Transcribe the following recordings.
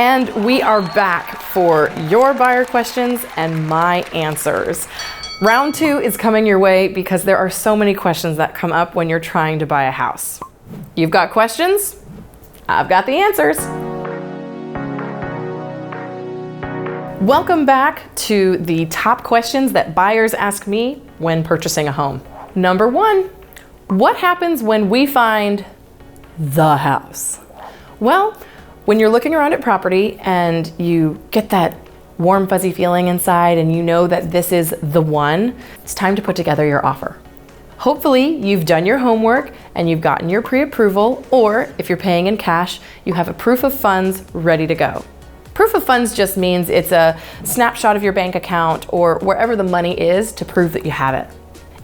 And we are back for your buyer questions and my answers. Round 2 is coming your way because there are so many questions that come up when you're trying to buy a house. You've got questions? I've got the answers. Welcome back to the top questions that buyers ask me when purchasing a home. Number 1, what happens when we find the house? Well, when you're looking around at property and you get that warm fuzzy feeling inside and you know that this is the one, it's time to put together your offer. Hopefully you've done your homework and you've gotten your pre-approval, or if you're paying in cash, you have a proof of funds ready to go. Proof of funds just means it's a snapshot of your bank account or wherever the money is to prove that you have it.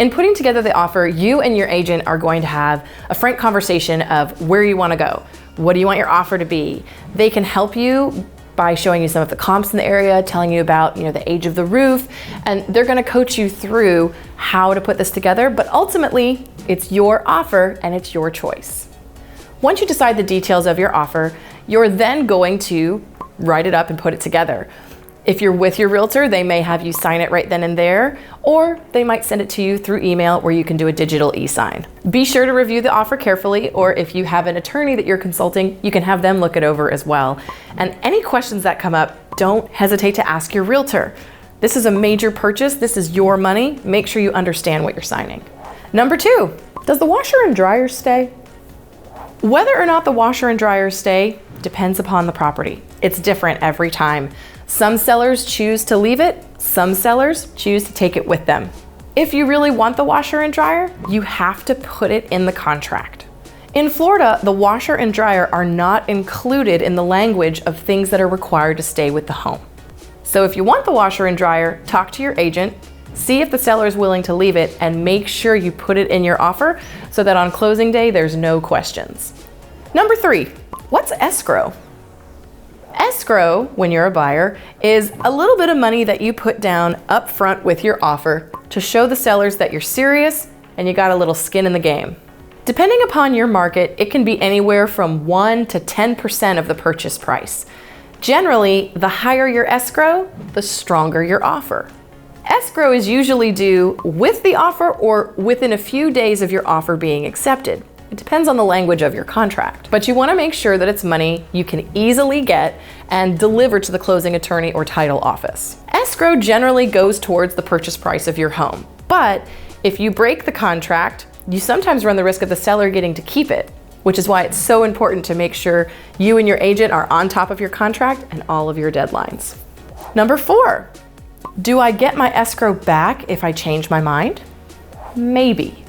In putting together the offer, you and your agent are going to have a frank conversation of where you want to go. What do you want your offer to be? They can help you by showing you some of the comps in the area, telling you about, the age of the roof, and they're going to coach you through how to put this together, but ultimately it's your offer and it's your choice. Once you decide the details of your offer, you're then going to write it up and put it together. If you're with your realtor, they may have you sign it right then and there, or they might send it to you through email where you can do a digital e-sign. Be sure to review the offer carefully, or if you have an attorney that you're consulting, you can have them look it over as well. And any questions that come up, don't hesitate to ask your realtor. This is a major purchase. This is your money. Make sure you understand what you're signing. Number 2, does the washer and dryer stay? Whether or not the washer and dryer stay depends upon the property. It's different every time. Some sellers choose to leave it, some sellers choose to take it with them. If you really want the washer and dryer, you have to put it in the contract. In Florida, the washer and dryer are not included in the language of things that are required to stay with the home. So if you want the washer and dryer, talk to your agent, see if the seller is willing to leave it, and make sure you put it in your offer so that on closing day, there's no questions. Number 3, what's escrow? Escrow, when you're a buyer, is a little bit of money that you put down up front with your offer to show the sellers that you're serious and you got a little skin in the game. Depending upon your market, it can be anywhere from 1 to 10% of the purchase price. Generally, the higher your escrow, the stronger your offer. Escrow is usually due with the offer or within a few days of your offer being accepted. It depends on the language of your contract, but you want to make sure that it's money you can easily get and deliver to the closing attorney or title office. Escrow generally goes towards the purchase price of your home, but if you break the contract, you sometimes run the risk of the seller getting to keep it, which is why it's so important to make sure you and your agent are on top of your contract and all of your deadlines. Number 4, do I get my escrow back if I change my mind? Maybe.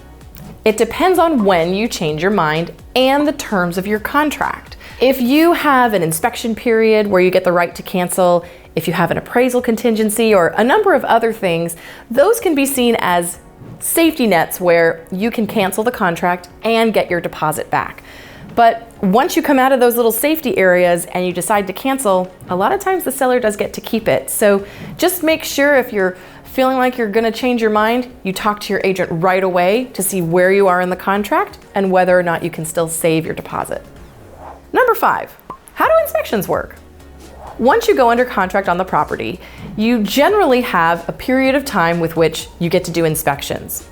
It depends on when you change your mind and the terms of your contract. If you have an inspection period where you get the right to cancel, if you have an appraisal contingency or a number of other things, those can be seen as safety nets where you can cancel the contract and get your deposit back. But once you come out of those little safety areas and you decide to cancel, a lot of times the seller does get to keep it. So just make sure if you're feeling like you're gonna change your mind, you talk to your agent right away to see where you are in the contract and whether or not you can still save your deposit. Number 5, how do inspections work? Once you go under contract on the property, you generally have a period of time with which you get to do inspections.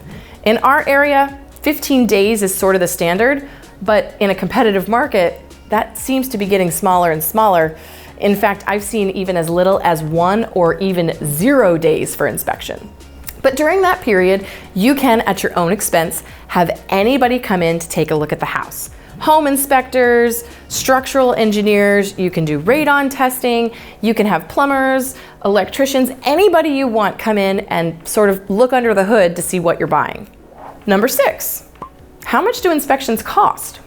In our area, 15 days is sort of the standard, but in a competitive market, that seems to be getting smaller and smaller. In fact, I've seen even as little as 1 or even 0 days for inspection. But during that period, you can, at your own expense, have anybody come in to take a look at the house. Home inspectors, structural engineers, you can do radon testing, you can have plumbers, electricians, anybody you want come in and sort of look under the hood to see what you're buying. Number 6, how much do inspections cost?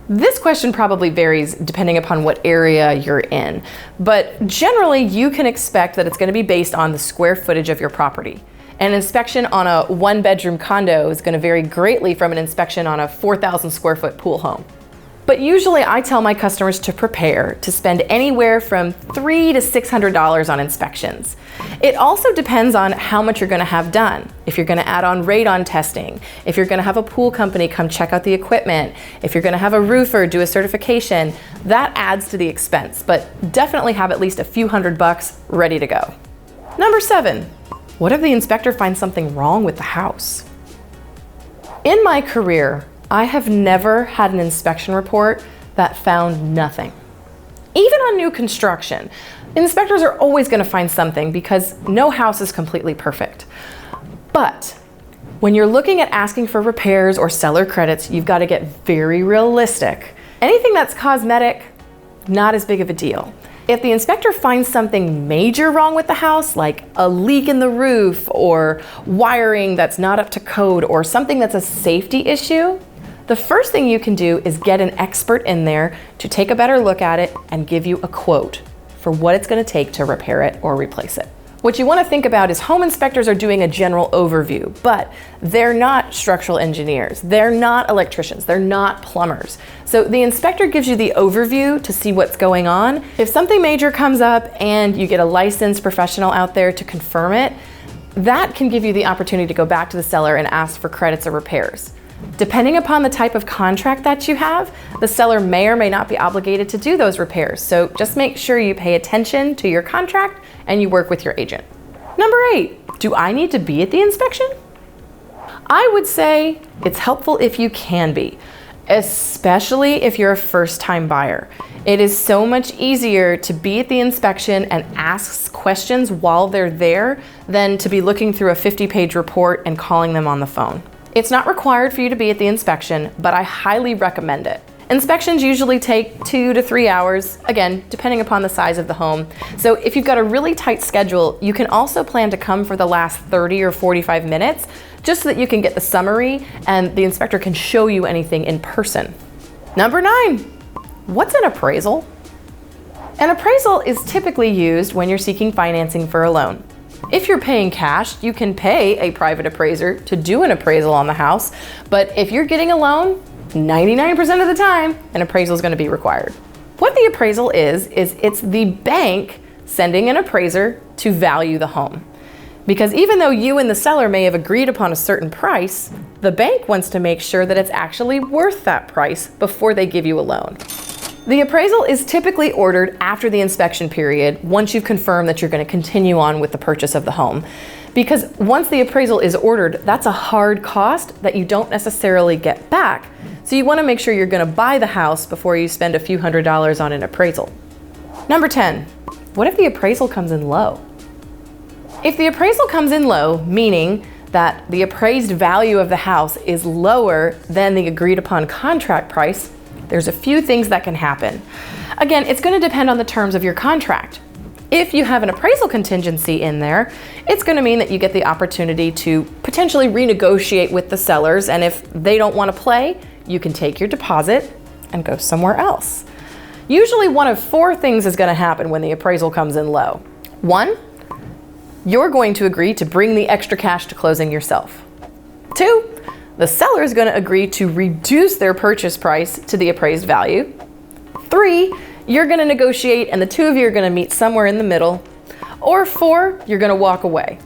This question probably varies depending upon what area you're in, but generally you can expect that it's going to be based on the square footage of your property. An inspection on a 1-bedroom condo is going to vary greatly from an inspection on a 4,000 square foot pool home. But usually I tell my customers to prepare to spend anywhere from $300 to $600 on inspections. It also depends on how much you're going to have done. If you're going to add on radon testing, if you're going to have a pool company come check out the equipment, if you're going to have a roofer do a certification, that adds to the expense, but definitely have at least a few $100 ready to go. Number 7, what if the inspector finds something wrong with the house? In my career, I have never had an inspection report that found nothing. Even on new construction, inspectors are always going to find something because no house is completely perfect. But when you're looking at asking for repairs or seller credits, you've got to get very realistic. Anything that's cosmetic, not as big of a deal. If the inspector finds something major wrong with the house, like a leak in the roof or wiring that's not up to code or something that's a safety issue, the first thing you can do is get an expert in there to take a better look at it and give you a quote for what it's going to take to repair it or replace it. What you want to think about is home inspectors are doing a general overview, but they're not structural engineers, they're not electricians, they're not plumbers. So the inspector gives you the overview to see what's going on. If something major comes up and you get a licensed professional out there to confirm it, that can give you the opportunity to go back to the seller and ask for credits or repairs. Depending upon the type of contract that you have, the seller may or may not be obligated to do those repairs. So just make sure you pay attention to your contract and you work with your agent. Number 8, do I need to be at the inspection? I would say it's helpful if you can be, especially if you're a first-time buyer. It is so much easier to be at the inspection and ask questions while they're there than to be looking through a 50-page report and calling them on the phone. It's not required for you to be at the inspection, but I highly recommend it. Inspections usually take 2 to 3 hours, again, depending upon the size of the home. So if you've got a really tight schedule, you can also plan to come for the last 30 or 45 minutes, just so that you can get the summary and the inspector can show you anything in person. Number 9, what's an appraisal? An appraisal is typically used when you're seeking financing for a loan. If you're paying cash, you can pay a private appraiser to do an appraisal on the house, but if you're getting a loan, 99% of the time, an appraisal is going to be required. What the appraisal is it's the bank sending an appraiser to value the home. Because even though you and the seller may have agreed upon a certain price, the bank wants to make sure that it's actually worth that price before they give you a loan. The appraisal is typically ordered after the inspection period, once you've confirmed that you're going to continue on with the purchase of the home. Because once the appraisal is ordered, that's a hard cost that you don't necessarily get back. So you want to make sure you're going to buy the house before you spend a few $100s on an appraisal. Number 10, what if the appraisal comes in low? If the appraisal comes in low, meaning that the appraised value of the house is lower than the agreed upon contract price, there's a few things that can happen. Again, it's going to depend on the terms of your contract. If you have an appraisal contingency in there, it's going to mean that you get the opportunity to potentially renegotiate with the sellers, and if they don't want to play, you can take your deposit and go somewhere else. Usually one of 4 things is going to happen when the appraisal comes in low. 1, you're going to agree to bring the extra cash to closing yourself. 2, the seller is going to agree to reduce their purchase price to the appraised value. 3, you're going to negotiate and the two of you are going to meet somewhere in the middle. Or 4, you're going to walk away.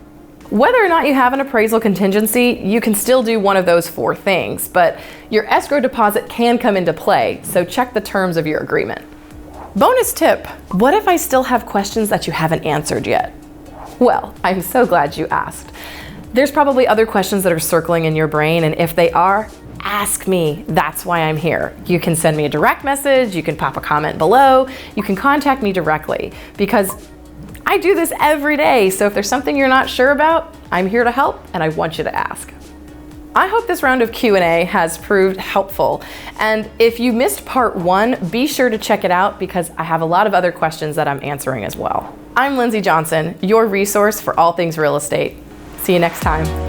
Whether or not you have an appraisal contingency, you can still do one of those 4 things, but your escrow deposit can come into play, so check the terms of your agreement. Bonus tip, what if I still have questions that you haven't answered yet? Well, I'm so glad you asked. There's probably other questions that are circling in your brain, and if they are, ask me. That's why I'm here. You can send me a direct message, you can pop a comment below, you can contact me directly, because I do this every day, so if there's something you're not sure about, I'm here to help and I want you to ask. I hope this round of Q&A has proved helpful, and if you missed part 1, be sure to check it out because I have a lot of other questions that I'm answering as well. I'm Lindsey Johnson, your resource for all things real estate. See you next time.